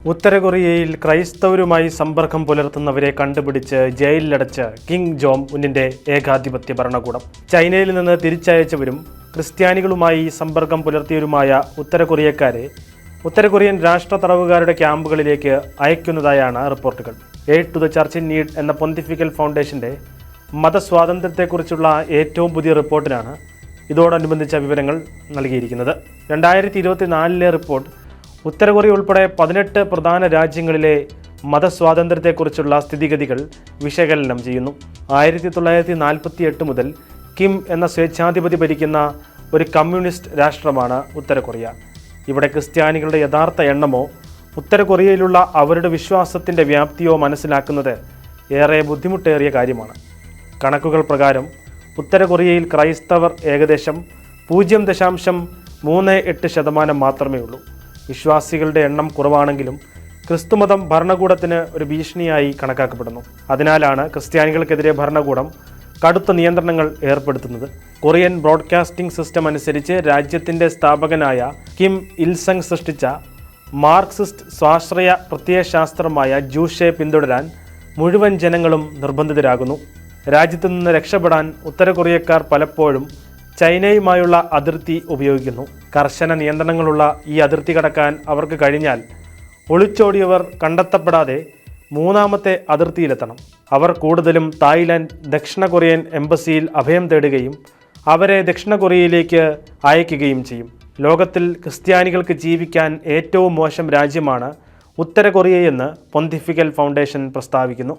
ഉത്തര കൊറിയയിൽ ക്രൈസ്തവരുമായി സമ്പർക്കം പുലർത്തുന്നവരെ കണ്ടുപിടിച്ച് ജയിലിലടച്ച് കിം ജോങ് ഉന്നിന്റെ ഏകാധിപത്യ ഭരണകൂടം. ചൈനയിൽ നിന്ന് തിരിച്ചയച്ചവരും ക്രിസ്ത്യാനികളുമായി സമ്പർക്കം പുലർത്തിയവരുമായ ഉത്തര കൊറിയക്കാരെ ഉത്തര കൊറിയൻ രാഷ്ട്ര തടവുകാരുടെ ക്യാമ്പുകളിലേക്ക് അയക്കുന്നതായാണ് റിപ്പോർട്ടുകൾ. Aid to the church in need എന്ന പൊന്തിഫിക്കൽ ഫൗണ്ടേഷന്റെ മതസ്വാതന്ത്ര്യത്തെക്കുറിച്ചുള്ള ഏറ്റവും പുതിയ റിപ്പോർട്ടിനാണ് ഇതോടനുബന്ധിച്ച വിവരങ്ങൾ നൽകിയിരിക്കുന്നത്. 2024 റിപ്പോർട്ട് ഉത്തര കൊറിയ ഉൾപ്പെടെ 18 പ്രധാന രാജ്യങ്ങളിലെ മതസ്വാതന്ത്ര്യത്തെക്കുറിച്ചുള്ള സ്ഥിതിഗതികൾ വിശകലനം ചെയ്യുന്നു. 1948 മുതൽ കിം എന്ന സ്വേച്ഛാധിപതി ഭരിക്കുന്ന ഒരു കമ്മ്യൂണിസ്റ്റ് രാഷ്ട്രമാണ് ഉത്തര കൊറിയ. ഇവിടെ ക്രിസ്ത്യാനികളുടെ യഥാർത്ഥ എണ്ണമോ ഉത്തര കൊറിയയിലുള്ള അവരുടെ വിശ്വാസത്തിൻ്റെ വ്യാപ്തിയോ മനസ്സിലാക്കുന്നത് ഏറെ ബുദ്ധിമുട്ടേറിയ കാര്യമാണ്. കണക്കുകൾ പ്രകാരം ഉത്തര കൊറിയയിൽ ക്രൈസ്തവർ ഏകദേശം 0.38% മാത്രമേ ഉള്ളൂ. വിശ്വാസികളുടെ എണ്ണം കുറവാണെങ്കിലും ക്രിസ്തുമതം ഭരണകൂടത്തിന് ഒരു ഭീഷണിയായി കണക്കാക്കപ്പെടുന്നു. അതിനാലാണ് ക്രിസ്ത്യാനികൾക്കെതിരെ ഭരണകൂടം കടുത്ത നിയന്ത്രണങ്ങൾ ഏർപ്പെടുത്തുന്നത്. കൊറിയൻ ബ്രോഡ്കാസ്റ്റിംഗ് സിസ്റ്റം അനുസരിച്ച് രാജ്യത്തിൻ്റെ സ്ഥാപകനായ കിം ഇൽസങ് സൃഷ്ടിച്ച മാർക്സിസ്റ്റ് സ്വാശ്രയ പ്രത്യയശാസ്ത്രമായ ജൂഷെ പിന്തുടരാൻ മുഴുവൻ ജനങ്ങളും നിർബന്ധിതരാകുന്നു. രാജ്യത്തു നിന്ന് രക്ഷപ്പെടാൻ ഉത്തര കൊറിയക്കാർ പലപ്പോഴും ചൈനയുമായുള്ള അതിർത്തി ഉപയോഗിക്കുന്നു. കർശന നിയന്ത്രണങ്ങളുള്ള ഈ അതിർത്തി കടക്കാൻ അവർക്ക് കഴിഞ്ഞാൽ ഒളിച്ചോടിയവർ കണ്ടെത്തപ്പെടാതെ മൂന്നാമത്തെ അതിർത്തിയിലെത്തണം. അവർ കൂടുതലും തായ്ലാൻഡ് ദക്ഷിണ കൊറിയൻ എംബസിയിൽ അഭയം തേടുകയും അവരെ ദക്ഷിണ കൊറിയയിലേക്ക് അയക്കുകയും ചെയ്യും. ലോകത്തിൽ ക്രിസ്ത്യാനികൾക്ക് ജീവിക്കാൻ ഏറ്റവും മോശം രാജ്യമാണ് ഉത്തര കൊറിയയെന്ന് പൊന്തിഫിക്കൽ ഫൗണ്ടേഷൻ പ്രസ്താവിക്കുന്നു.